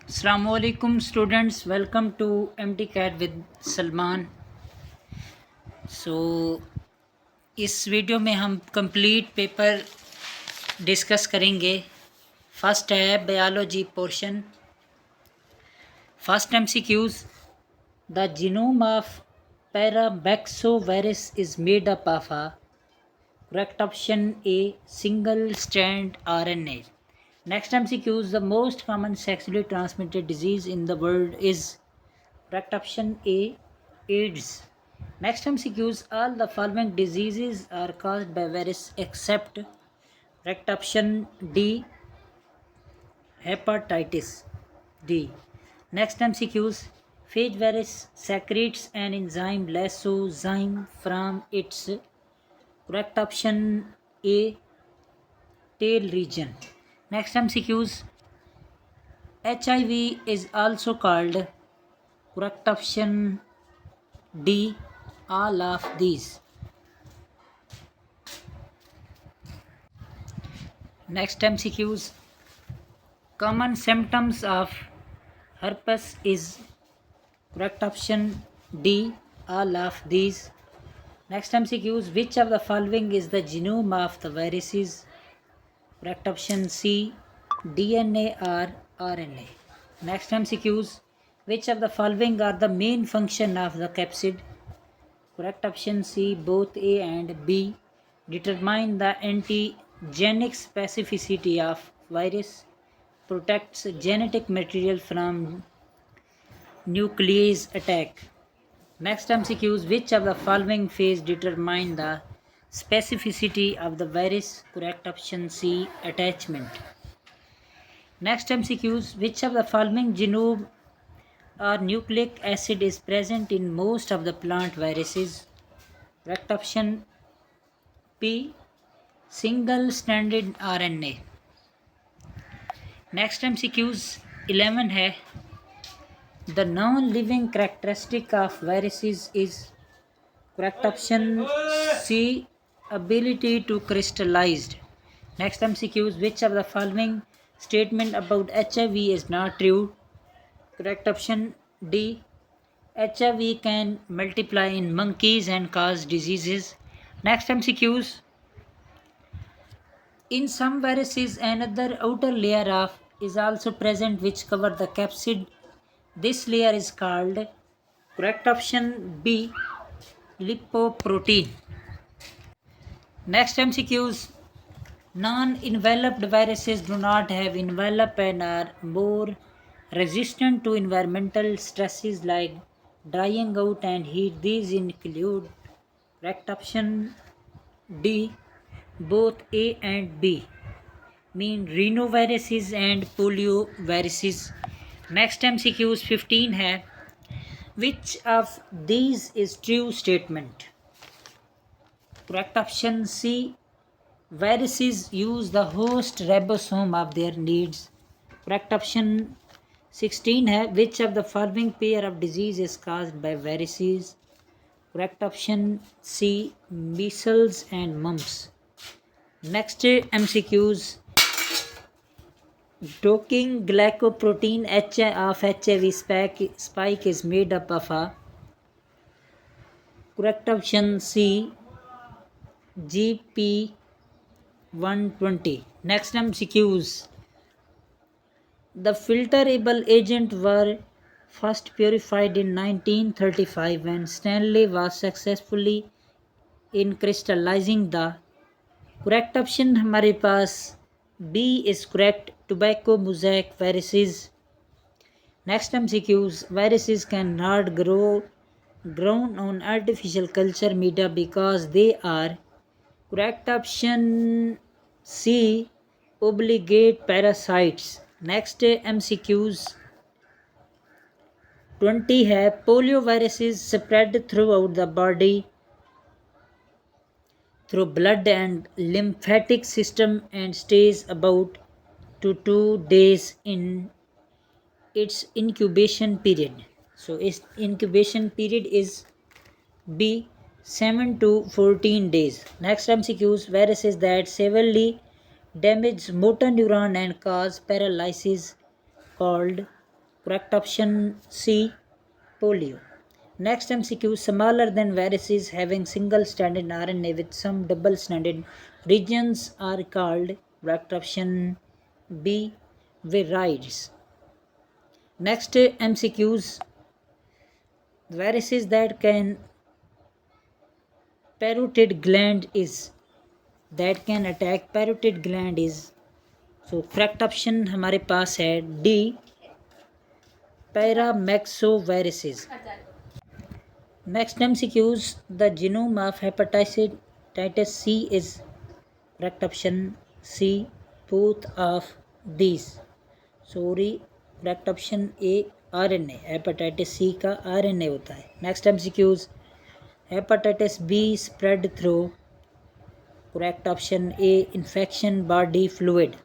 Assalamualaikum students, welcome to MTCAT with Salman. इस video में हम कंप्लीट पेपर डिस्कस करेंगे। फर्स्ट है biology portion. First MCQs, the genome of paramyxovirus is made up of a correct option A, single strand RNA. Next MCQs, the most common sexually transmitted disease in the world is correct option A, AIDS. Next MCQs, all the following diseases are caused by virus except correct option D, hepatitis D. Next MCQs, phage virus secretes an enzyme lysozyme from its correct option A, tail region. Next MCQs, HIV is also called correct option D, all of these. Next MCQs, common symptoms of herpes is correct option D, all of these. Next MCQs, which of the following is the genome of the viruses? Correct option C, DNA or RNA. Next MCQs, which of the following are the main function of the capsid? Correct option C, both A and B. Determine the antigenic specificity of virus. Protects genetic material from nuclease attack. Next MCQs, which of the following phase determine the specificity of the virus? Correct option C, attachment. Next MCQs, which of the following genome or nucleic acid is present in most of the plant viruses? Correct option P, single stranded RNA. Next MCQs 11 है, the non-living characteristic of viruses is correct option C, ability to crystallize. Next MCQs, which of the following statement about HIV is not true? Correct option D, HIV can multiply in monkeys and cause diseases. Next MCQs, in some viruses another outer layer of is also present which cover the capsid. This layer is called correct option B, lipoprotein. Next MCQs, non-enveloped viruses do not have envelope and are more resistant to environmental stresses like drying out and heat. These include correct option D, both A and B, mean rhinoviruses and polioviruses. Next MCQs 15 है, which of these is true statement? Correct option C, viruses use the host ribosome of their needs. Correct option 16 है, which of the following pair of disease is caused by viruses? Correct option C, measles and mumps. Next MCQs, docking glycoprotein of HIV spike is made up of a correct option C, GP120. Next MCQs, the filterable agent were first purified in 1935 when Stanley was successfully in crystallizing the correct option हमारे पास B is correct, tobacco mosaic viruses. Next MCQs, viruses cannot grown on artificial culture media because they are correct option C, obligate parasites. Next MCQs 20 है, polioviruses spread throughout the body through blood and lymphatic system and stays about 2 days in its incubation period. So its incubation period is B, 7 to 14 days. Next MCQs, viruses that severely damage motor neuron and cause paralysis called Correct option C, polio. Next MCQ, smaller than viruses having single stranded RNA with some double stranded regions are called. Correct option B, virids. Next MCQs, viruses that can parotid gland is that can attack parotid gland is, so correct option हमारे पास है D, पैरामैक्सोवायरसेस. Next MCQs, the genome of hepatitis C is. Correct option C, both of these. Sorry, correct option A, RNA. Hepatitis C का RNA होता है. Next MCQs, hepatitis B spread through. Correct option A, infection body fluid.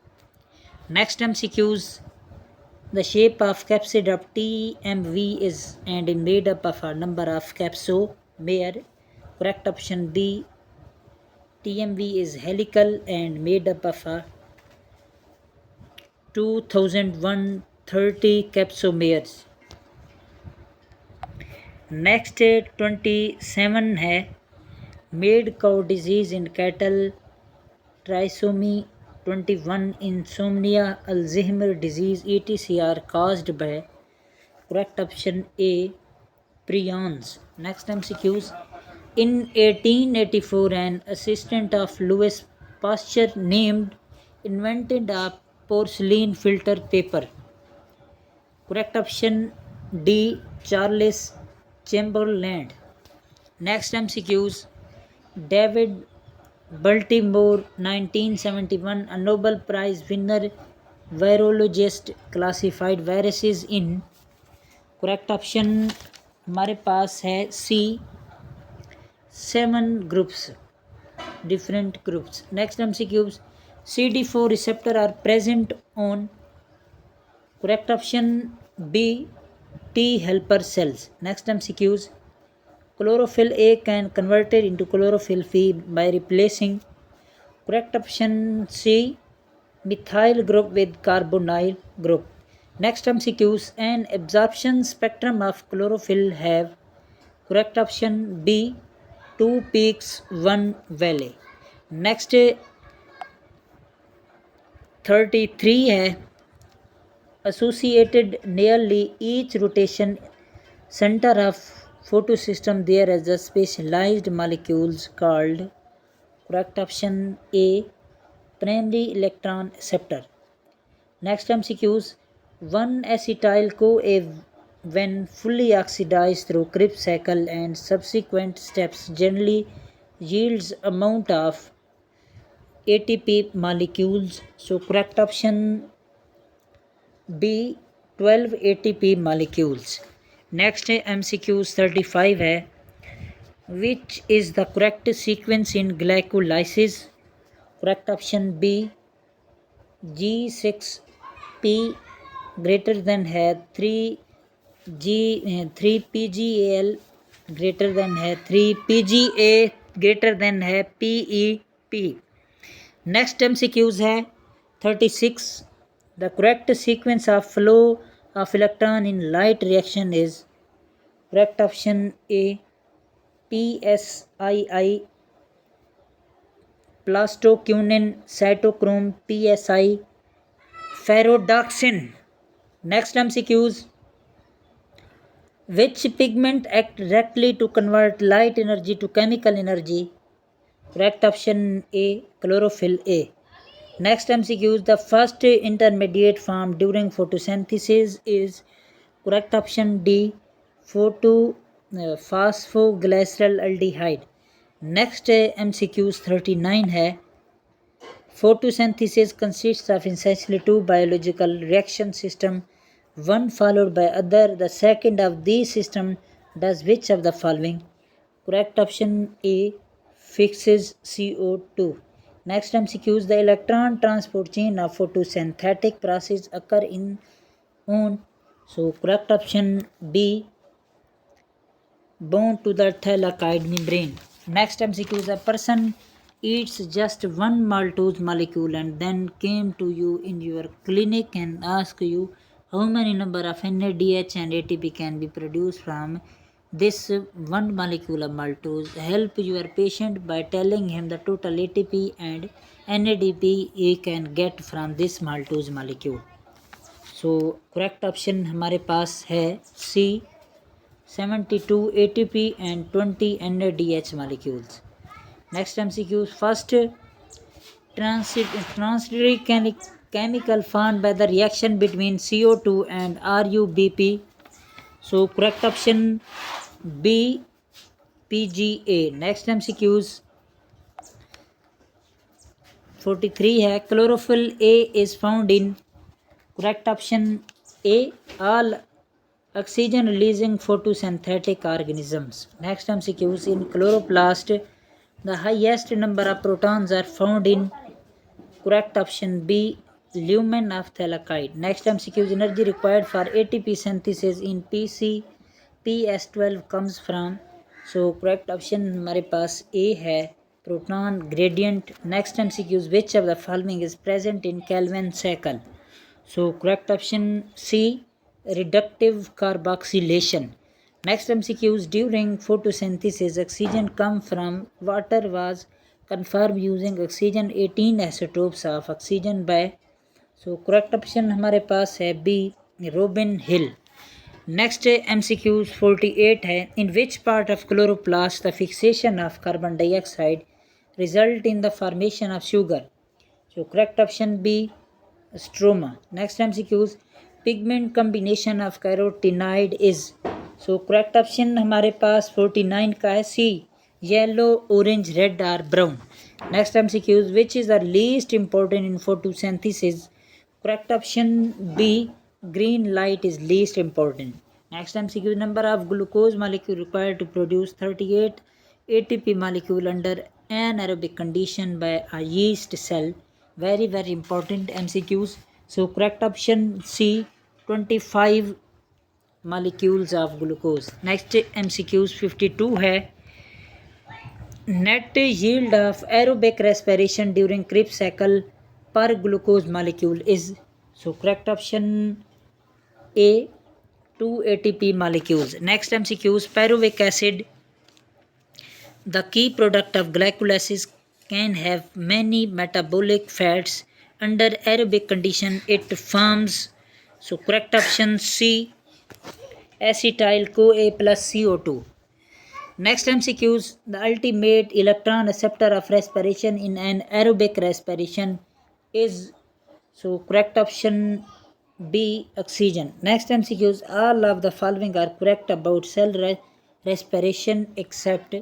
Next MCQs, the shape of capsid of TMV is and is made up of a number of capsomere. Correct option D, TMV is helical and made up of a 2130 capsomeres. Next 27 है mad cow disease in cattle, trisomy 21, insomnia, Alzheimer disease, etc. are caused by. Correct option A, prions. Next MCQs. In 1884, an assistant of Louis Pasteur invented a porcelain filter paper. Correct option D, Charles Chamberlain. Next MCQs. David Baltimore 1971, a Nobel Prize winner virologist, classified viruses in. Correct option हमारे पास है C, 7 groups, different groups. Next MCQs, CD4 receptor are present on. Correct option B, T helper cells. Next MCQs, chlorophyll A can converted into chlorophyll B by replacing. Correct option C, methyl group with carbonyl group. Next MCQs, an absorption spectrum of chlorophyll have. Correct option B, 2 peaks, 1 valley. Next 33 है associated nearly each rotation center of photosystem there is a specialized molecules called. Correct option A, primary electron acceptor. Next MCQs, 1-acetyl-CoA when fully oxidized through Krebs cycle and subsequent steps generally yields amount of ATP molecules. So correct option B, 12 ATP molecules. Next MCQs 35 है which is the correct sequence in glycolysis. Correct option B, G6P greater than है 3PGAL greater than है 3PGA greater than है PEP. Next MCQs है 36, the correct sequence of flow of electron in light reaction is. Correct option A, PSII, plastoquinin, cytochrome, PSI, ferredoxin. Next MCQs, which pigment act directly to convert light energy to chemical energy? Correct option A, chlorophyll A. Next MCQs, the first intermediate formed during photosynthesis is. Correct option D, phosphoglyceraldehyde. Next MCQs 39 है photosynthesis consists of essentially two biological reaction system, one followed by other. The second of these system does which of the following? Correct option A, fixes CO2. Next MCQs, the electron transport chain of photosynthetic process occur in on. So correct option B, bound to the thylakoid membrane. Next MCQs, a person eats just one maltose molecule and then came to you in your clinic and ask you How many number of NADH and ATP can be produced from this one molecule of maltose? Help your patient by telling him the total ATP and NADP he can get from this maltose molecule. So correct option हमारे पास है C, 72 ATP and 20 NADH molecules. Next MCQ, first transitory chemical formed by the reaction between CO2 and RUBP. So correct option B, PGA. Next MCQs 43 है chlorophyll A is found in. Correct option A, all oxygen releasing photosynthetic organisms. Next MCQs, in chloroplast the highest number of protons are found in. Correct option B, lumen of thalakite. Next MCQ, energy required for ATP synthesis in PC PS12 comes from. So correct option हमारे पास A है, proton gradient. Next MCQ, which of the following is present in Calvin cycle? So correct option C, reductive carboxylation. Next MCQs, during photosynthesis oxygen come from water was confirmed using oxygen 18 isotopes of oxygen by. So correct option हमारे पास है B, Robin Hill. Next MCQs 48 है, in which part of chloroplast the fixation of carbon dioxide result in the formation of sugar? So correct option B, stroma. Next MCQs, pigment combination of carotenoid is. So correct option हमारे पास 49 का है C, yellow, orange, red or brown. Next MCQs, which is the least important in photosynthesis? Correct option B, green light is least important. Next MCQ, number of glucose molecule required to produce 38 ATP molecule under anaerobic condition by a yeast cell. Very important MCQs. So correct option C, 25 molecules of glucose. Next MCQs 52 है, net yield of aerobic respiration during Krebs cycle per glucose molecule is. So correct option A, 2 ATP molecules. Next MCQs, pyruvic acid, the key product of glycolysis, can have many metabolic fats. Under aerobic condition it forms. So correct option C, acetyl CoA plus CO2. Next MCQs, the ultimate electron acceptor of respiration in an aerobic respiration is. So correct option B, oxygen. Next MCQs, all of the following are correct about cell respiration except.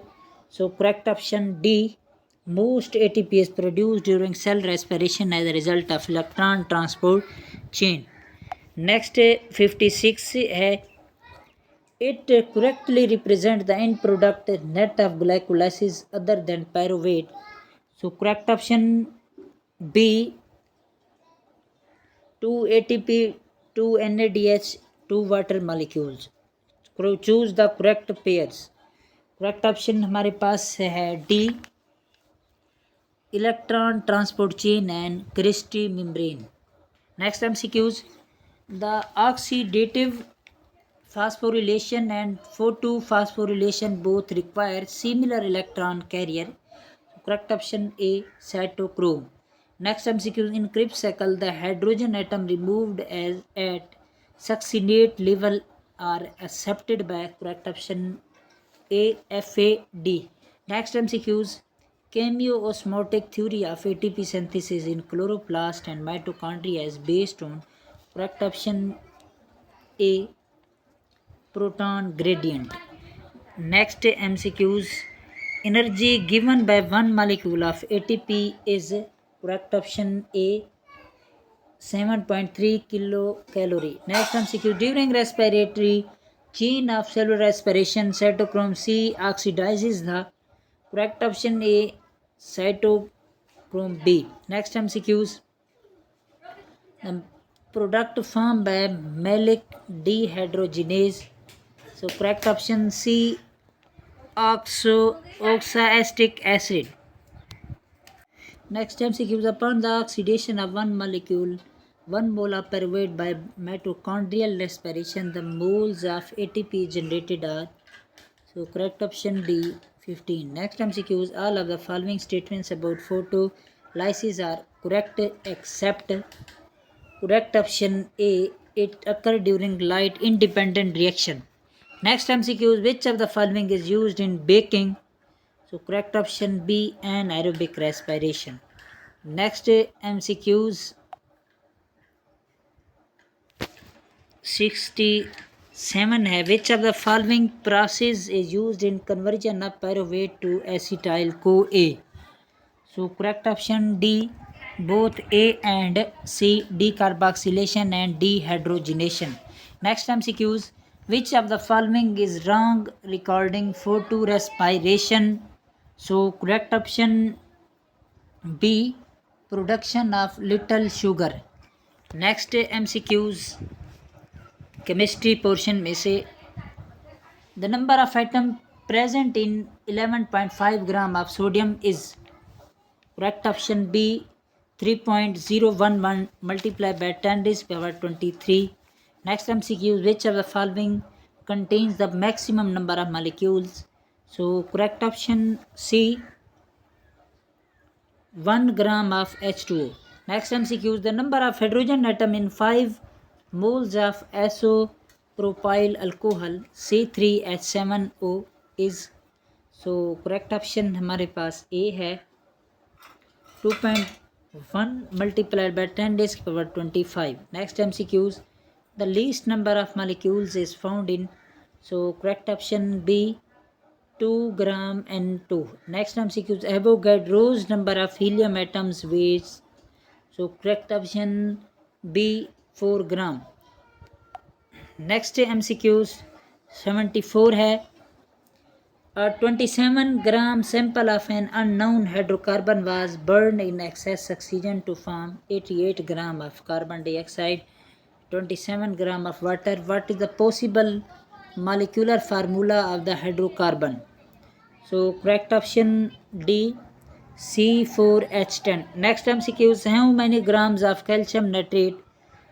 So correct option D, most ATP is produced during cell respiration as a result of electron transport chain. Next 56 है, it correctly represents the end product net of glycolysis other than pyruvate. So correct option B, 2 ATP, 2 NADH, 2 water molecules. Choose the correct pairs. Correct option हमारे पास है D, electron transport chain and Christie membrane. Next MCQs, the oxidative phosphorylation and photophosphorylation both require similar electron carrier. Correct option A, cytochrome. Next MCQ, in Krebs cycle the hydrogen atom removed as at succinate level are accepted by. Correct option A, FAD. Next MCQs, chemiosmotic theory of ATP synthesis in chloroplast and mitochondria is based on. Correct option A, proton gradient. Next MCQs, energy given by one molecule of ATP is. Correct option A, 7.3 kilocalorie. Next MCQ, during respiratory chain of cellular respiration cytochrome C oxidizes the. Correct option A, cytochrome B. Next MCQs, the product formed by malic dehydrogenase. So correct option C, oxalic acid. Next MCQs, upon the oxidation of one molecule 1 mole of pyruvate by mitochondrial respiration, the moles of ATP generated are. So correct option D 15. Next MCQs, all of the following statements about photolysis are correct except correct option A, it occurred during light independent reaction. Next MCQs, which of the following is used in baking? So correct option B, anaerobic respiration. Next MCQs 67 है, which of the following process is used in conversion of pyruvate to acetyl CoA? So correct option D, both A and C, decarboxylation and dehydrogenation. Next MCQs, which of the following is wrong regarding photorespiration? So correct option B, production of little sugar. Next MCQs chemistry portion में से the number of atom present in 11.5 gram of sodium is correct option B 3.011 multiplied by 10 raised to power 23. Next MCQ, which of the following contains the maximum number of molecules? So correct option C, 1 gram of H2O. Next MCQ, the number of hydrogen atom in 5 moles of isopropyl alcohol C3H7O is. So correct option हमारे पास A है 2.1 multiplied by 10 raised to power 25. Next MCQs, the least number of molecules is found in. So correct option B, 2 gram N2. Next MCQs, Avogadro's number of helium atoms weighs. So correct option B, 4 gram. Next MCQs 74 है, a 27 gram sample of an unknown hydrocarbon was burned in excess oxygen to form 88 gram of carbon dioxide, 27 gram of water. What is the possible molecular formula of the hydrocarbon? So correct option D, C4H10. Next MCQs, how many grams of calcium nitrate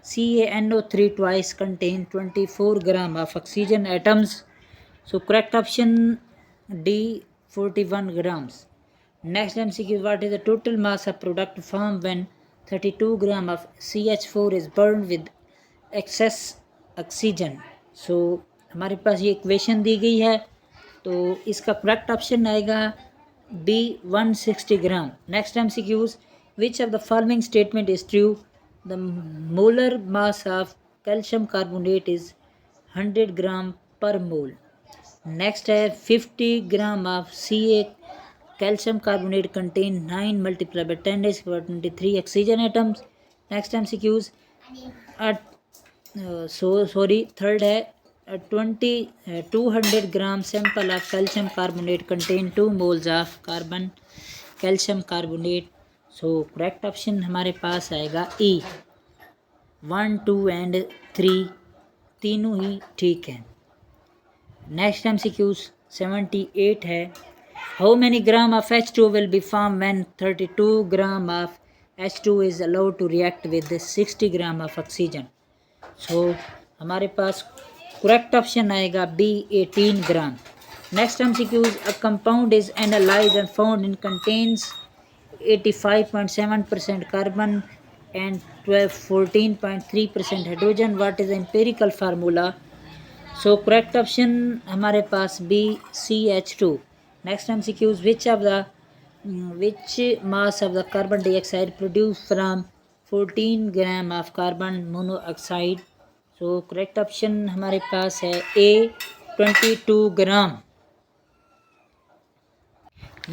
CaNO3 twice contain 24 gram of oxygen atoms? So correct option D, 41 grams. Next MCQ, what is the total mass of product formed when 32 gram of CH4 is burned with excess oxygen? So हमारे पास ये equation दी गई है, तो इसका correct option आएगा B, 160 gram. Next MCQs, which of the following statement is true? The molar mass of calcium carbonate is 100 gram per mole. Next है 50 gram of Ca calcium carbonate contain 9 multiplied by 10 raised to 23 oxygen atoms. Next MCQs, third है 200 ग्राम sample of calcium carbonate contain 2 moles of carbon calcium carbonate. So correct option हमारे पास आएगा E, 1, 2 and 3 तीनों ही ठीक हैं. Next MCQs 78 है, how many gram of H2 will be form when 32 gram of H2 is allowed to react with 60 gram of oxygen? So हमारे पास correct option आएगा B, 18 gram. Next MCQs, a compound is analysed and found in contains 85.7% carbon and 14.3% hydrogen. What is the empirical formula? So correct option हमारे पास B, CH2. Next MCQs, which mass of the carbon dioxide produced from 14 gram of carbon monoxide? So correct option हमारे पास है A, 22 gram.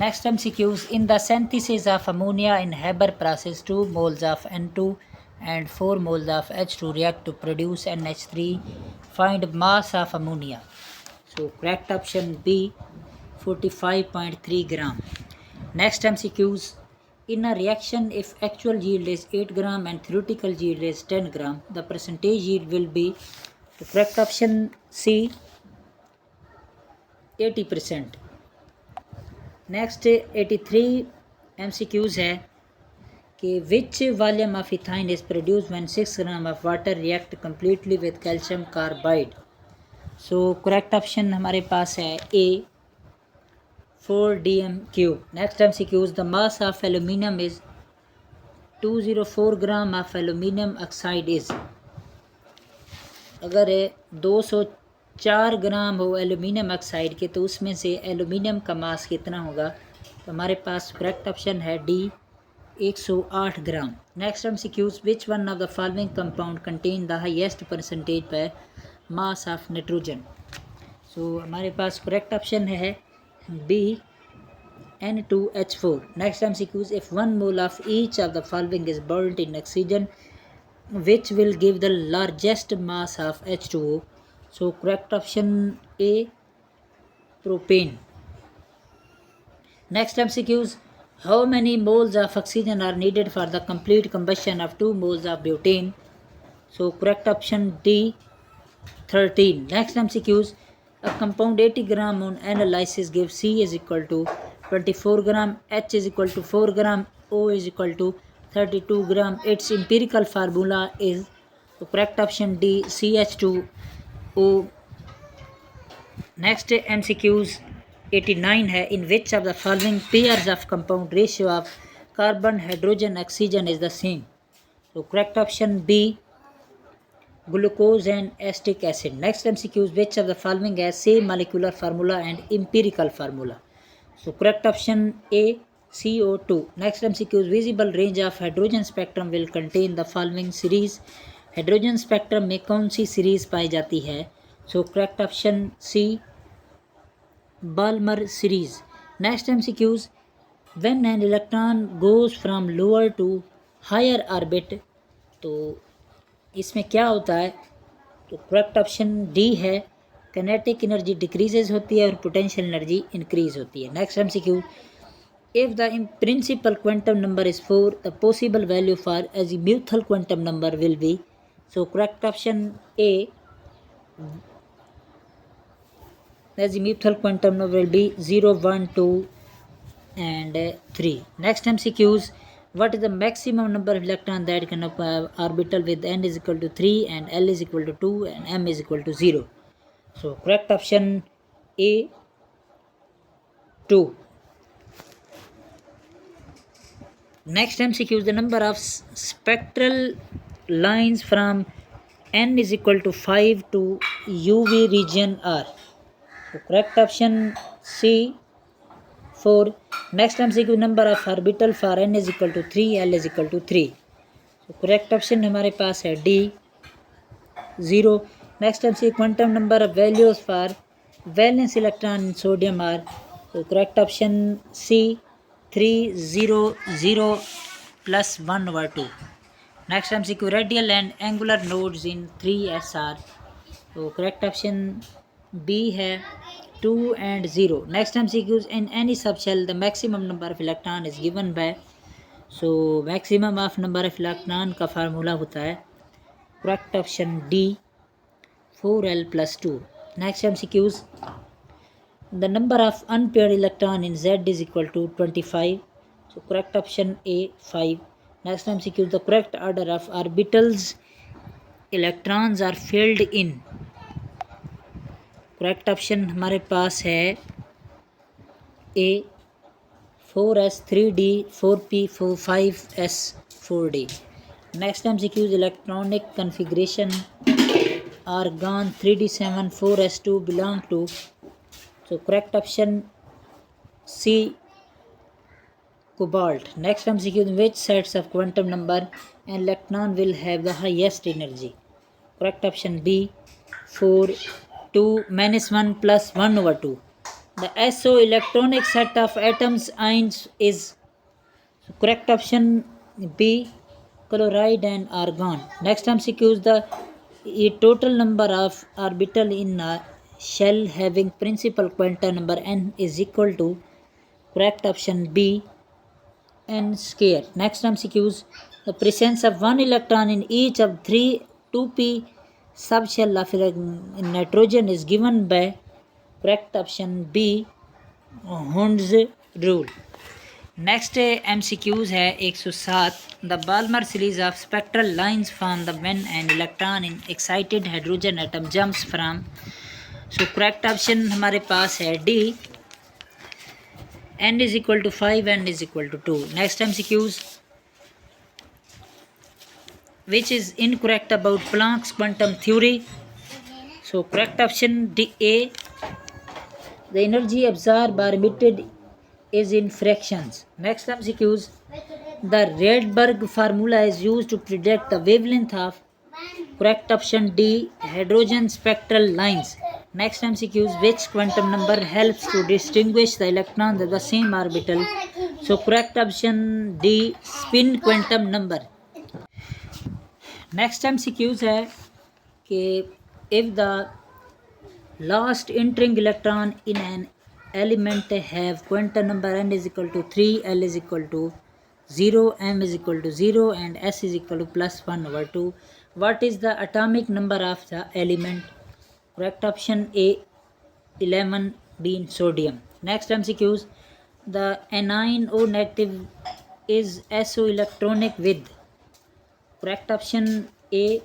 Next MCQs, in the synthesis of ammonia in Haber process 2 moles of N2 and 4 moles of H2 react to produce NH3. Find mass of ammonia. So correct option B, 45.3 gram. Next MCQs, in a reaction if actual yield is 8 gram and theoretical yield is 10 gram, the percentage yield will be. The correct option C, 80%. Next 83 MCQs है कि which volume of ethane is produced when 6 gram of water react completely with calcium carbide. So correct option हमारे पास है A 4 dm cube. Next MCQ, the mass of aluminium is 204 gram of aluminium oxide is. अगर 204 ग्राम हो aluminium oxide के तो उसमें से aluminium का मास कितना होगा, तो हमारे पास करेक्ट ऑप्शन है D 108 gram. Next MCQs, which one of the following compound contain the highest percentage per mass of nitrogen. So हमारे पास करेक्ट ऑप्शन है B N2H4. Next MCQs, if 1 mole of each of the following is burned in oxygen which will give the largest mass of H2O. So correct option A propane. Next MCQs, how many moles of oxygen are needed for the complete combustion of 2 moles of butane. So correct option D 13. Next MCQs, a compound 80 gram on analysis gives C is equal to 24 gram, H is equal to 4 gram, O is equal to 32 gram. Its empirical formula is, the correct option D CH2O. Next MCQs 89 है, in which of the following pairs of compound ratio of carbon hydrogen oxygen is the same. So correct option B glucose and acetic acid. Next MCQs, which of the following has same molecular formula and empirical formula. So correct option A CO2. Next MCQs, visible range of hydrogen spectrum will contain the following series. Hydrogen spectrum में कौन सी series पाई जाती है. So correct option C Balmer series. Next MCQs, when an electron goes from lower to higher orbit, तो इसमें क्या होता है, तो करेक्ट ऑप्शन डी है काइनेटिक एनर्जी डिक्रीजेज होती है और पोटेंशियल एनर्जी इंक्रीज होती है. Next MCQ, if the principal quantum number is 4, the possible value for azimuthal quantum number will be. So correct option A azimuthal quantum number will be 0, 1, 2 and 3. Next MCQs, what is the maximum number of electrons that can orbital with n is equal to 3 and L is equal to 2 and m is equal to 0. So correct option A 2. Next MCQ is the number of spectral lines from n is equal to 5 to UV region R. So correct option C 4. Next MCQ, number of orbital for n is equal to 3, L is equal to 3. So correct option हमारे पास है D 0. Next MCQ, quantum number of values for valence electron in sodium are. So correct option C 3, 0, 0 plus 1 over 2. Next MCQ, radial and angular nodes in 3SR. So correct option B है 2 and 0. Next MCQ, in any subshell the maximum number of electron is given by. So maximum of number of electron का formula होता है correct option D 4L plus 2. Next MCQs, the number of unpaired electron in Z is equal to 25. So correct option A 5. Next MCQ, the correct order of orbitals electrons are filled in. correct option हमारे पास है A 4s 3d 4p 5s 4d. Next MCQ, electronic configuration argon 3d7 4s2 belong to. So correct option C cobalt. Next MCQ, which sets of quantum number an electron will have the highest energy. Correct option B 4 2 minus 1 plus 1 over 2. The SO electronic set of atoms ions is. So correct option B chloride and argon. Next MCQ, the total number of orbital in a shell having principal quantum number n is equal to. Correct option B n square. Next MCQs, the presence of one electron in each of 2p subshell of nitrogen is given by. Correct option B Hund's rule. Next MCQs है 107. The Balmer series of spectral lines form the when an electron in excited hydrogen atom jumps from. So correct option हमारे पास है D. N is equal to 5, N is equal to 2. Next MCQs. Which is incorrect about Planck's quantum theory? So correct option D A. The energy absorbed or emitted is in fractions. Next MCQs. The Rydberg formula is used to predict the wavelength of. Correct option D. Hydrogen spectral lines. Next MCQs. Which quantum number helps to distinguish the electrons of the same orbital? So correct option D. Spin quantum number. Next MCQs है कि if the last entering electron in an element have quantum number n is equal to 3, L is equal to 0, M is equal to 0 and S is equal to plus 1 over 2. What is the atomic number of the element? Correct option A 11, being sodium. Next MCQs. The anion O negative is SO electronic with. Correct option A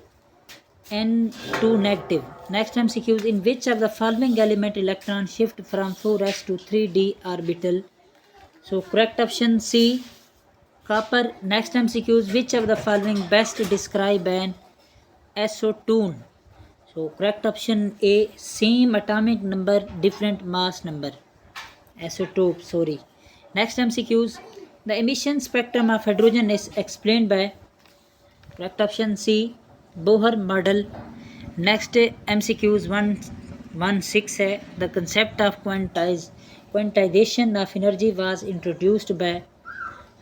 N2 negative. Next MCQs. In which of the following element electron shift from 4s to 3d orbital? So correct option C copper. Next MCQs. Which of the following best describe an isotone? So correct option A same atomic number different mass number. Isotope, sorry. Next MCQs. The emission spectrum of hydrogen is explained by. Correct option C Bohr model. Next MCQs 116 है. The concept of quantization of energy was introduced by.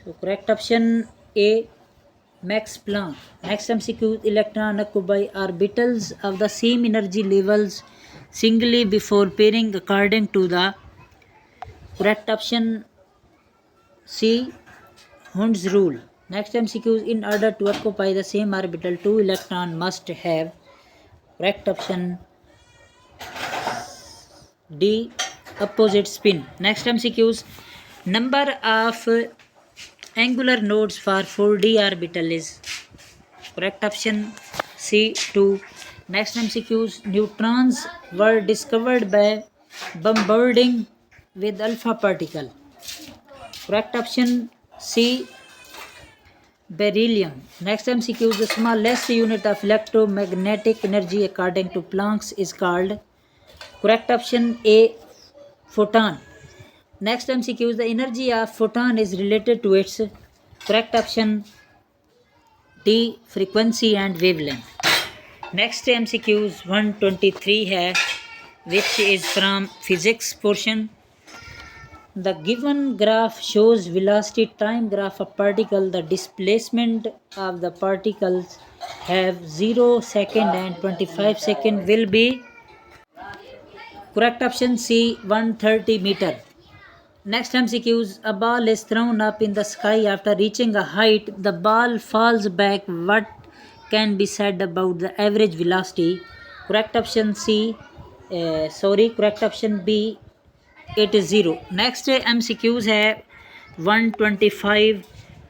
So correct option A Max Planck. Next MCQ. Electron occupy orbitals of the same energy levels singly before pairing according to the. Correct option C Hund's rule. Next MCQs. In order to occupy the same orbital, 2 electrons must have. Correct option D opposite spin. Next MCQs. Number of angular nodes for 4d orbital is. Correct option C 2. Next MCQs. Neutrons were discovered by bombarding with alpha particle. Correct option C beryllium. Next MCQ. The smallest unit of electromagnetic energy according to Planck is called. Correct option A photon. Next MCQ. The energy of photon is related to its. Correct option D frequency and wavelength. Next MCQs 123 है which is from physics portion. The given graph shows velocity time graph of particle. The displacement of the particles have 0 second and 25 second will be. Correct option C 130 meter. Next MCQs. A ball is thrown up in the sky after reaching a height. The ball falls back. What can be said about the average velocity? Correct option C correct option B it is 0. Next MCQs है 125.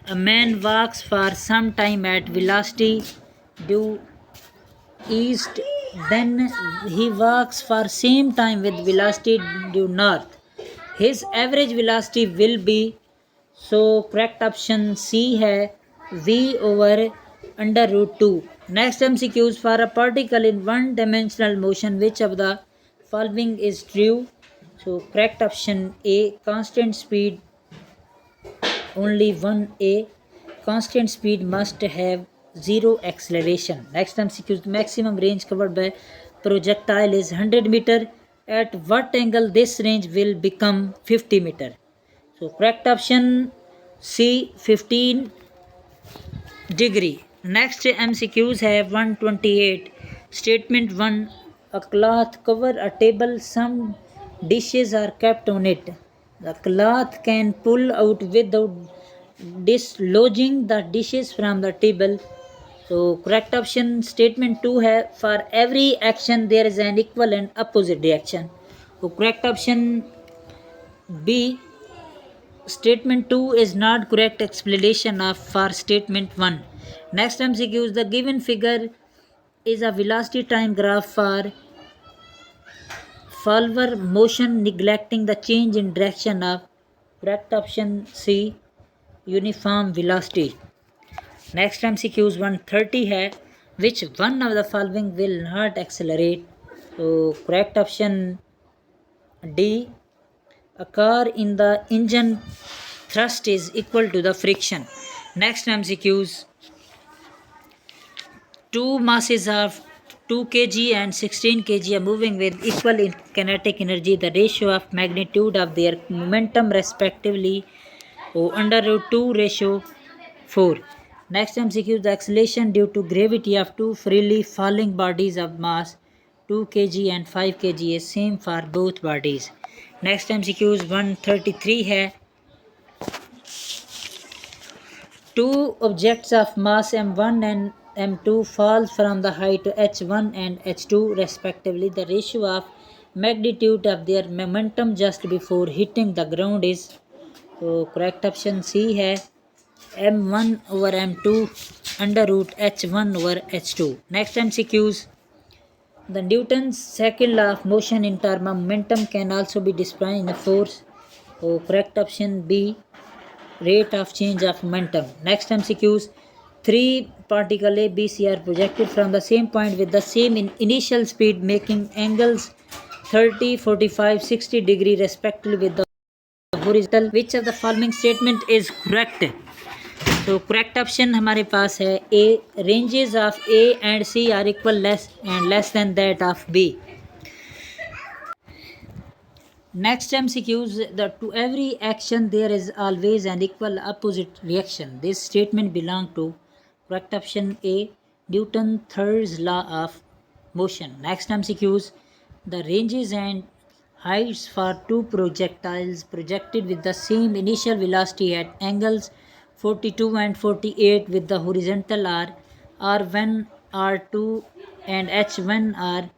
A man walks for some time at velocity due east, then he walks for same time with velocity due north. His average velocity will be. So correct option C है V over under root 2. Next MCQs. For a particle in one dimensional motion, which of the following is true? So correct option A constant speed. Only 1A. Constant speed must have 0 acceleration. Next MCQ. Maximum range covered by projectile is 100 meter. At what angle this range will become 50 meter? So correct option C 15 degree. Next MCQs have 128. Statement 1. A cloth cover a table. Some dishes are kept on it. The cloth can pull out without dislodging the dishes from the table. So correct option statement 2 है for every action there is an equal and opposite reaction. So correct option B Statement 2 is not correct explanation of for statement 1. Next MCQ, the given figure is a velocity time graph for forward motion neglecting the change in direction of correct option C uniform velocity. Next MCQs 130 है which one of the following will not accelerate. So correct option D, a car in the engine thrust is equal to the friction. Next MCQs, two masses of 2 kg and 16 kg are moving with equal kinetic energy. The ratio of magnitude of their momentum respectively under root 2 ratio 4. Next MCQ, the acceleration due to gravity of two freely falling bodies of mass 2 kg and 5 kg is same for both bodies. Next MCQs 133 है two objects of mass m1 and m2 fall from the height h1 and h2 respectively. The ratio of magnitude of their momentum just before hitting the ground is, so correct option C है m1 over m2 under root h1 over h2. Next MCQs, the Newton's second law of motion in terms of momentum can also be described in a force. So correct option B, rate of change of momentum. Next MCQs, three particles A, B, C are projected from the same point with the same initial speed making angles 30, 45, 60 degree respectively with the horizontal. Which of the following statement is correct? तो correct option हमारे पास है A, ranges of A and C are equal less than that of B. Next MCQs, that to every action there is always an equal opposite reaction. This statement belong to correct option A, Newton's third law of motion. Next MCQs, the ranges and heights for two projectiles projected with the same initial velocity at angles 42 and 48 with the horizontal are R1, R2 and H1 or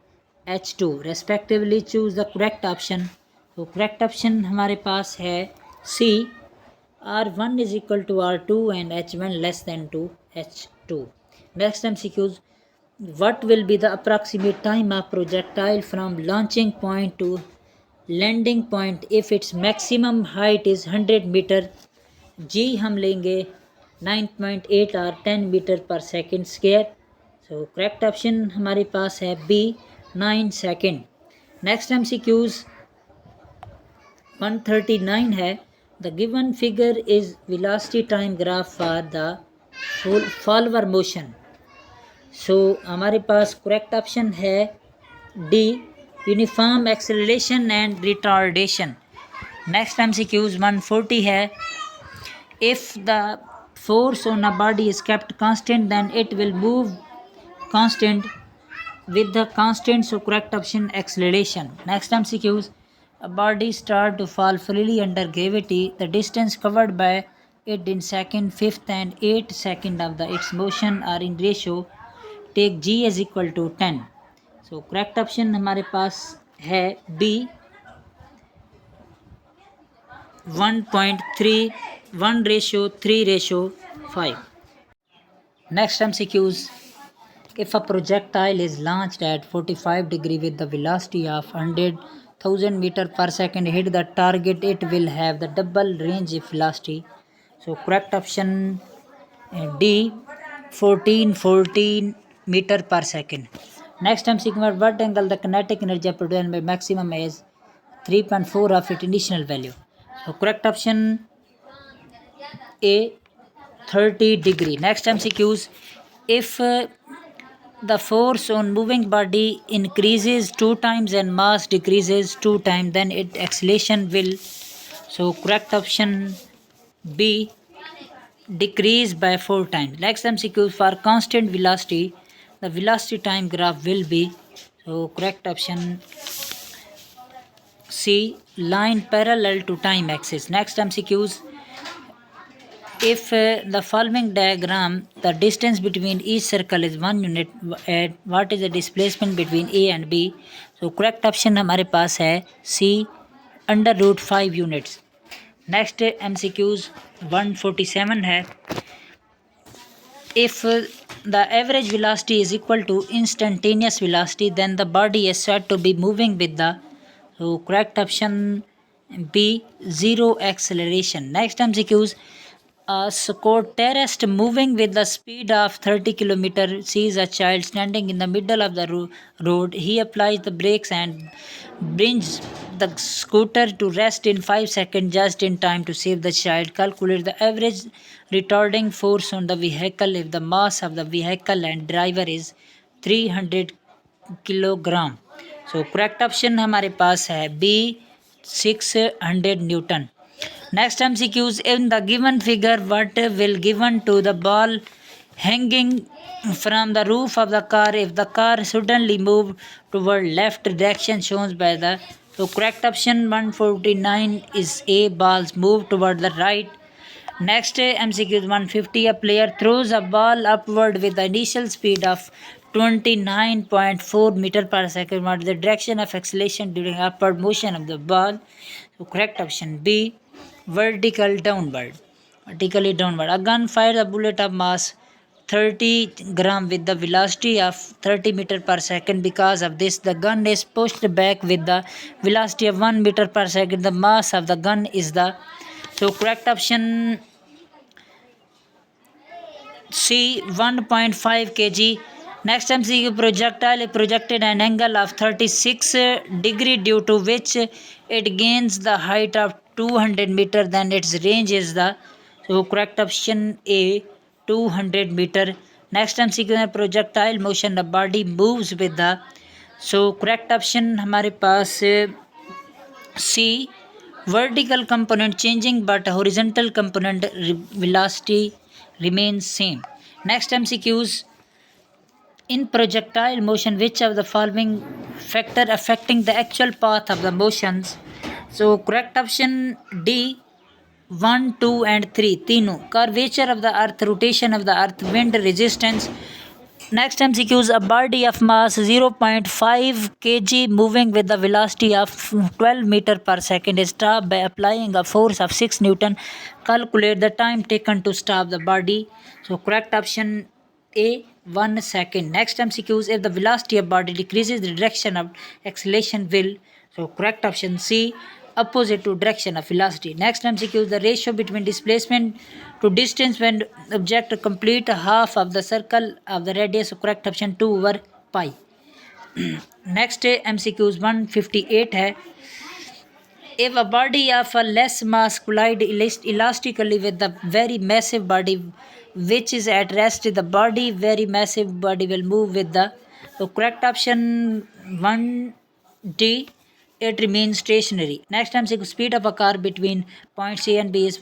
H2 respectively. Choose the correct option. तो correct option हमारे पास है सी, R1 is equal to R2 and H1 less than to H2. Next MCQs, what will be the approximate time of projectile from launching point to landing point if its maximum height is 100 meter? जी हम लेंगे 9.8 और 10 metre पर second square. सो correct option हमारे पास है B, 9 second. Next MCQs 139 है the given figure is velocity time graph for the forward motion. So हमारे पास करेक्ट ऑप्शन है D, uniform acceleration and retardation. Next MCQs 140 है if the force on a body is kept constant then it will move constant with the constant, so correct option acceleration. Next MCQs, a body start to fall freely under gravity. The distance covered by it in second, fifth and 8 second of the its motion are in ratio. Take g is equal to 10. So correct option हमारे पास है B, 1.3:3:5. Next MCQs, if a projectile is launched at 45 degree with the velocity of 100,000 meter per second hit the target, it will have the double range of velocity. So correct option D, 14 meter per second. Next MCQ, what angle the kinetic energy produced by maximum is 3.4 of its initial value. So correct option A, 30 degree. Next MCQs, if the force on moving body increases 2 times and mass decreases 2 times, then its acceleration will, so correct option B, decrease by 4 times. Next MCQ, for constant velocity the velocity time graph will be, so correct option C, line parallel to time axis. Next MCQs, if the following diagram the distance between each circle is 1 unit, what is the displacement between A and B? So correct option हमारे पास है C, under root 5 units. Next MCQs 147 है, if the average velocity is equal to instantaneous velocity then the body is said to be moving with the, so correct option B, zero acceleration. Next MCQs, a scooterist moving with the speed of 30 km sees a child standing in the middle of the road. He applies the brakes and brings the scooter to rest in 5 seconds just in time to save the child. Calculate the average retarding force on the vehicle if the mass of the vehicle and driver is 300 kilogram. So correct option हमारे पास है B 600 newton. Next MCQs, in the given figure what will given to the ball hanging from the roof of the car if the car suddenly move toward left direction shown by the, so correct option 149 is A, balls move toward the right. Next MCQ 150, a player throws a ball upward with the initial speed of 29.4 meter per second. What is the direction of acceleration during upward motion of the ball? So correct option B, vertical downward. Vertically downward. A gun fires a bullet of mass 30 gram with the velocity of 30 meter per second. Because of this, the gun is pushed back with the velocity of 1 meter per second. The mass of the gun is the, so correct option C, 1.5 kg. Next MCQ, projectile projected an angle of 36 degree due to which it gains the height of 200 meter, then its range is the, so correct option A, 200 meter. Next MCQ, projectile motion, the body moves with the, so correct option हमारे पास C, vertical component changing but horizontal component velocity remains same. Next MCQs, in projectile motion which of the following factor affecting the actual path of the motions? So correct option D, 1, 2 and 3 तीनों. Curvature of the earth, rotation of the earth, wind resistance. Next MCQs, a body of mass 0.5 kg moving with the velocity of 12 meter per second is stopped by applying a force of 6 Newton. Calculate the time taken to stop the body. So correct option A, 1 second. Next MCQs, if the velocity of body decreases, the direction of acceleration will, so correct option C, opposite to direction of velocity. Next MCQ, the ratio between displacement to distance when object complete half of the circle of the radius, so correct option 2 over pi. Next MCQs 158 है, if a body of a less mass collide elastically with the very massive body which is at rest, the body very massive body will move with the, so correct option 1D, it remains stationary. Next MCQ, speed of a car between points A and B is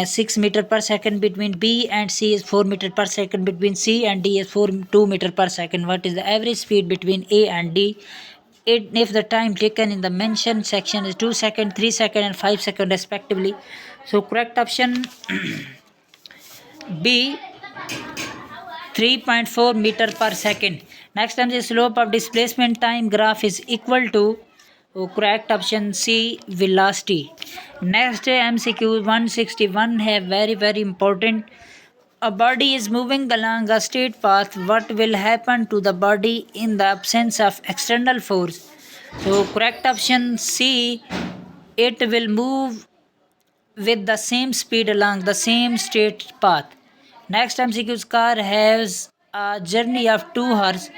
6 meter per second, between B and C is 4 meter per second, between C and D is 2 meter per second. What is the average speed between A and D? If the time taken in the mentioned section is 2 seconds, 3 seconds and 5 seconds respectively. So correct option B, 3.4 meter per second. Next time the slope of displacement time graph is equal to, correct option C, velocity. Next MCQ 161 है very important. A body is moving along a straight path. What will happen to the body in the absence of external force? So correct option C, it will move with the same speed along the same straight path. Next MCQ's car has a journey of 2 hours.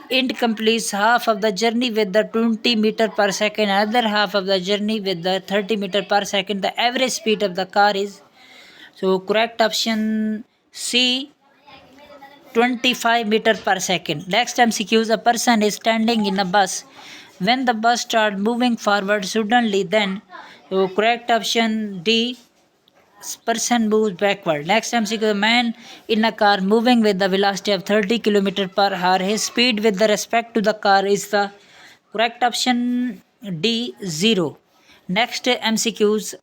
It completes half of the journey with the 20 meter per second, another half of the journey with the 30 meter per second. The average speed of the car is, so correct option C, 25 meter per second. Next MCQs, a person is standing in a bus. When the bus starts moving forward suddenly, then, so correct option D, person moves backward. Next MCQ, a man in a car moving with the velocity of 30 km per hour. His speed with the respect to the car is the, correct option D, 0. Next MCQs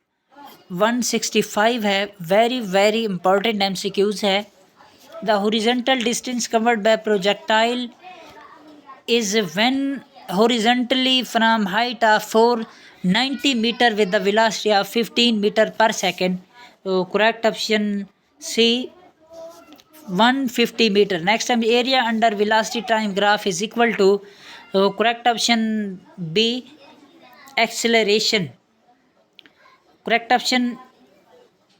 165 है, very important MCQs है. The horizontal distance covered by projectile is when horizontally from height of 490 meter with the velocity of 15 meter per second. So correct option C, 150 meter. Next time area under velocity time graph is equal to, so correct option B, acceleration. Correct option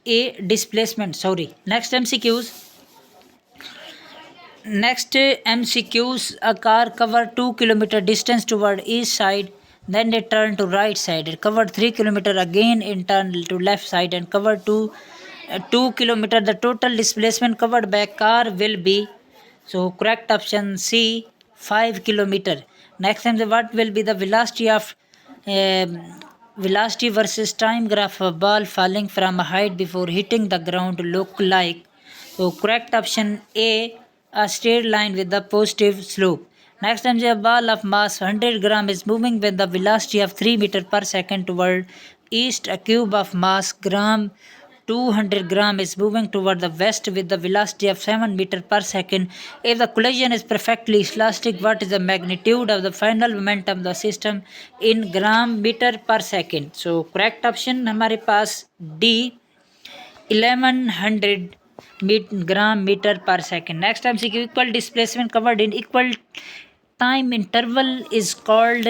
A, displacement. Sorry. Next MCQs. Next MCQs, a car covered 2 kilometer distance toward east side, then it turned to right side. It covered 3 kilometer again in turn to left side and covered 2 kilometer. The total displacement covered by car will be, so correct option C, 5 kilometer. Next time, what will be the velocity of um, velocity versus time graph of ball falling from a height before hitting the ground look like? So correct option A straight line with the positive slope. Next time a ball of mass 100 gram is moving with the velocity of 3 meter per second toward east. A cube of mass gram 200 gram is moving toward the west with the velocity of 7 meter per second. If the collision is perfectly elastic, what is the magnitude of the final momentum of the system in gram meter per second? So correct option हमारे पास D, 1100 gram meter per second. Next MCQ, equal displacement covered in equal time interval is called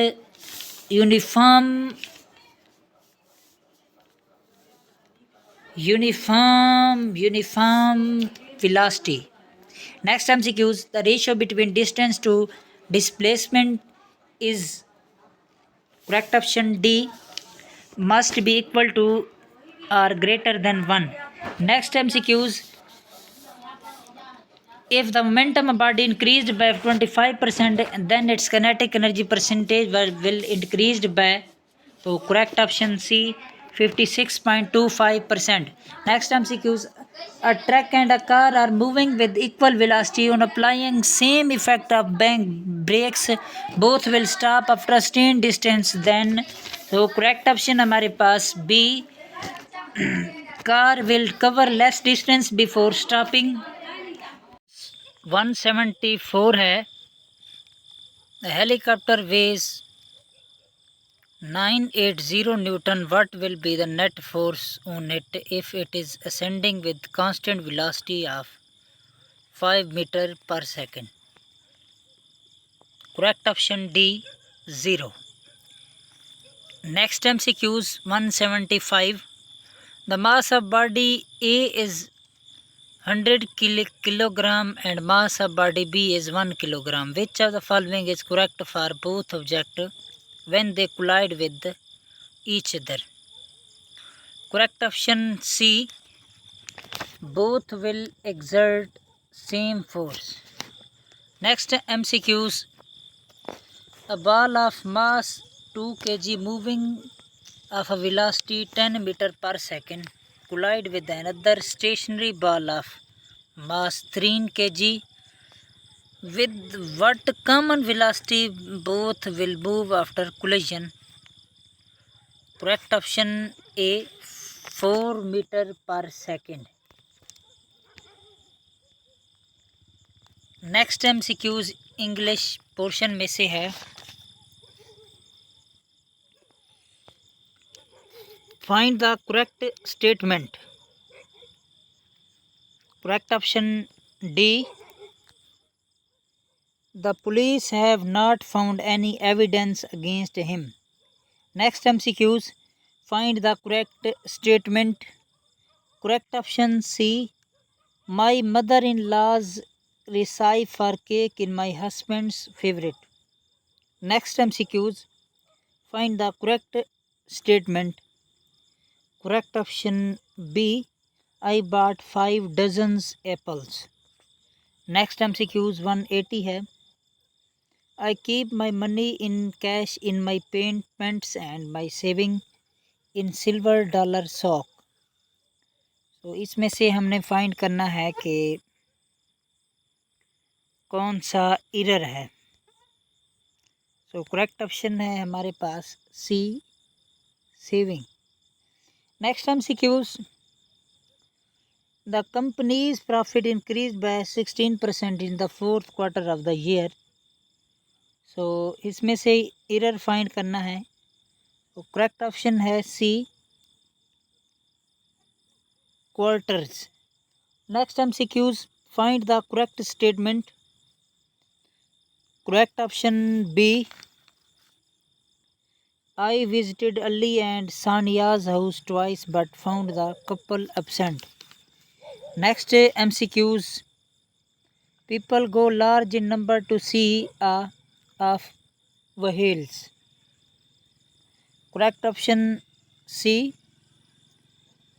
uniform velocity. Next MCQs, the ratio between distance to displacement is, correct option D, must be equal to or greater than 1. Next MCQs, if the momentum of body increased by 25%, then its kinetic energy percentage will increased by, so correct option C, 56.25%. Next MCQs, a truck and a car are moving with equal velocity. On applying same effect of bank brakes, both will stop after a certain distance. Then, so correct option हमारे पास B, car will cover less distance before stopping. 174 है. The helicopter weighs 980 Newton. What will be the net force on it if it is ascending with constant velocity of 5 meter per second? Correct option D, 0. Next MCQs, 175. The mass of body A is 100 kilogram and mass of body B is 1 kilogram. Which of the following is correct for both objects when they collide with each other? Correct option C, both will exert same force. Next MCQs, a ball of mass 2 kg moving of a velocity 10 meter per second collide with another stationary ball of mass 3 kg with what common velocity both will move after collision? Correct option A, 4 meter per second. Next MCQs English portion में से है. Find the correct statement. Correct option D, the police have not found any evidence against him. Next MCQs, find the correct statement. Correct option C, my mother in laws recipe for cake in my husband's favorite. Next MCQs, find the correct statement. Correct option B, I bought 5 dozens apples. Next MCQs 180 है. I keep my money in cash in my pants and my saving in silver dollar sock. तो इसमें से हमने find करना है कि कौन सा एरर है. सो करेक्ट ऑप्शन है हमारे पास C, saving. Next MCQs, the company's profit increase by 16% in the fourth quarter of the year. So इसमें से एरर फाइंड करना है। तो करेक्ट ऑप्शन है C, quarters. Next MCQs, find the correct statement. Correct option B, I visited Ali and Sania's house twice but found the couple absent. Next MCQs, people go large in number to see a of whales. Correct option C,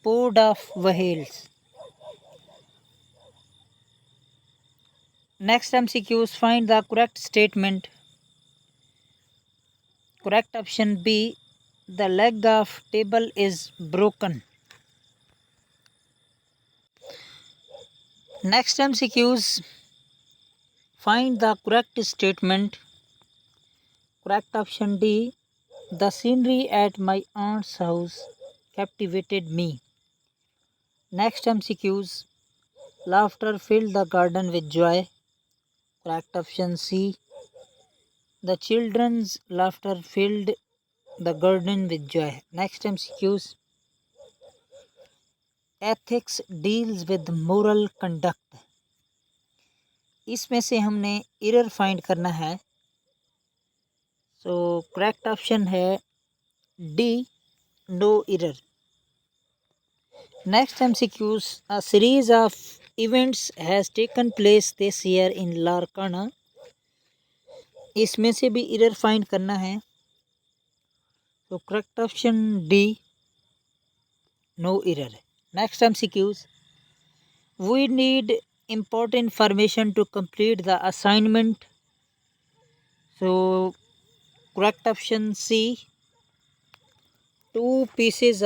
pod of whales. Next MCQs, find the correct statement. Correct option B, the leg of table is broken. Next MCQs, find the correct statement. Correct option D, the scenery at my aunt's house captivated me. Next MCQs, laughter filled the garden with joy. Correct option C, the children's laughter filled the garden with joy. Next MCQs, ethics deals with moral conduct. इसमें से हमने error find करना है। So correct option है D, no error. Next MCQs, a series of events has taken place this year in Larkana. इसमें से भी error find करना है। तो correct option D, no error. Next MCQs, we need important information to complete the assignment. So correct option C, two pieces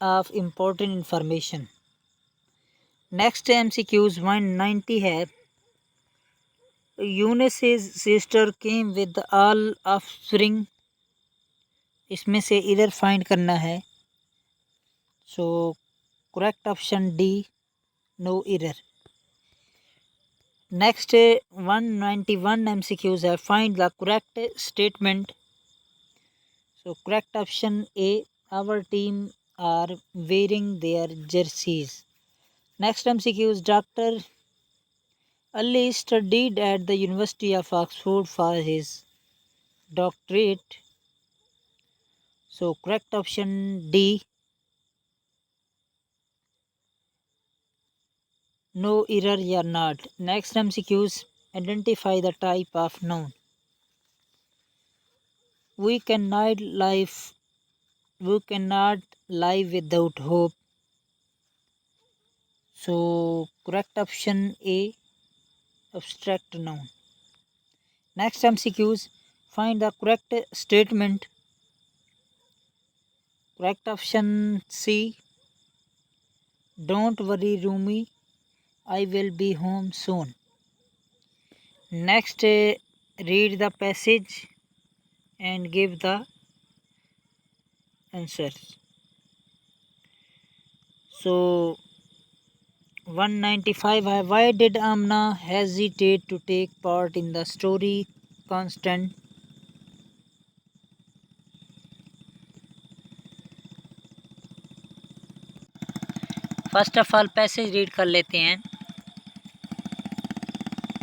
of important information. Next MCQs 190 है, Eunice's sister came with all offspring. इसमें से error find करना है। So correct option D, no error. Next 191 MCQs है, find the correct statement. So correct option A, our team are wearing their jerseys. Next MCQs, Dr. Ali studied at the University of Oxford for his doctorate. So correct option D, no error या not. Next MCQs, identify the type of noun. We cannot live without hope. So correct option A, abstract noun. Next MCQs, find the correct statement. Correct option C, don't worry Rumi, I will be home soon. Next, read the passage and give the answers. So 195 है, why did Amna hesitate to take part in the story constant? First of all passage read कर लेते हैं।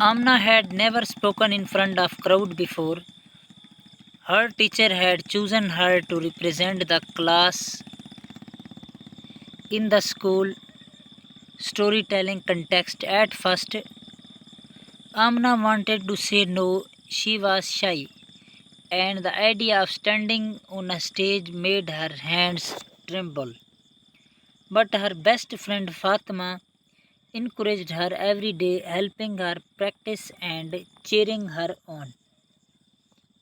Amna had never spoken in front of crowd before. Her teacher had chosen her to represent the class in the school storytelling context. At first, Amna wanted to say no, she was shy, and the idea of standing on a stage made her hands tremble. But her best friend Fatima encouraged her every day, helping her practice and cheering her on.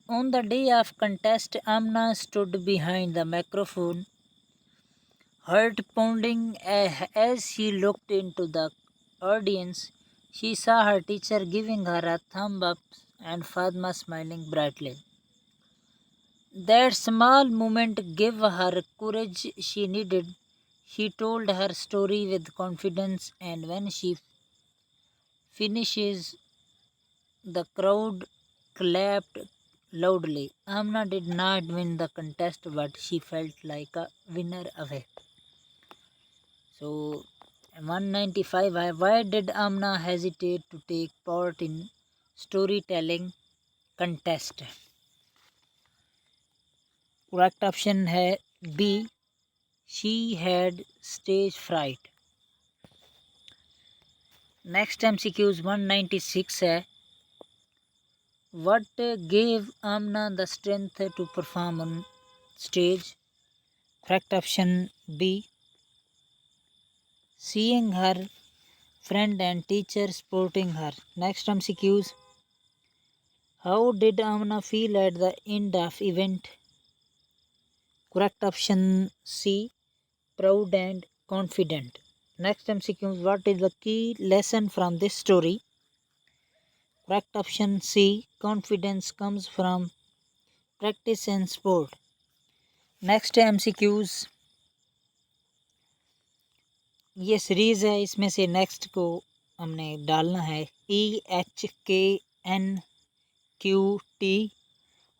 On the day of contest, Amna stood behind the microphone, heart pounding as she looked into the audience. She saw her teacher giving her a thumb up and Fatima smiling brightly. That small moment gave her courage she needed. She told her story with confidence, and when she finishes, the crowd clapped loudly. Amna did not win the contest, but she felt like a winner away. So 195. Why did Amna hesitate to take part in storytelling contest? Correct option है B. She had stage fright. Next MCQs 196 है What gave Amna the strength to perform on stage? Correct option B. Seeing her friend and teacher supporting her. Next MCQs. How did Amna feel at the end of event? Correct option C. Proud and confident. Next MCQs. What is the key lesson from this story? Correct option C. Confidence comes from practice and sport. Next MCQs. ये series है, इसमें से next को हमने डालना है EHKNQT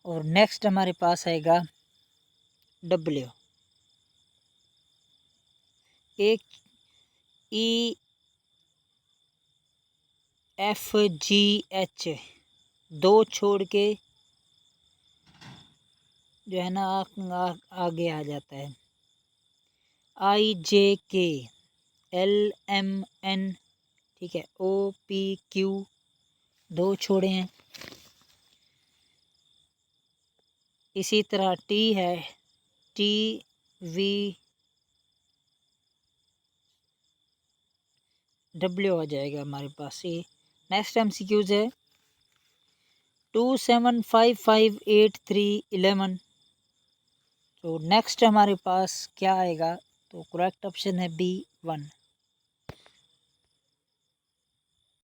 और next हमारे पास आएगा W. एक EFGH दो छोड़ के जो है ना आगे आ जाता है IJKLMN, ठीक है, OPQ दो छोड़े हैं। इसी तरह T है TVW आ जाएगा हमारे पास ये। नेक्स्ट MCQs है 27558311। तो नेक्स्ट हमारे पास क्या आएगा? तो करेक्ट ऑप्शन है B1।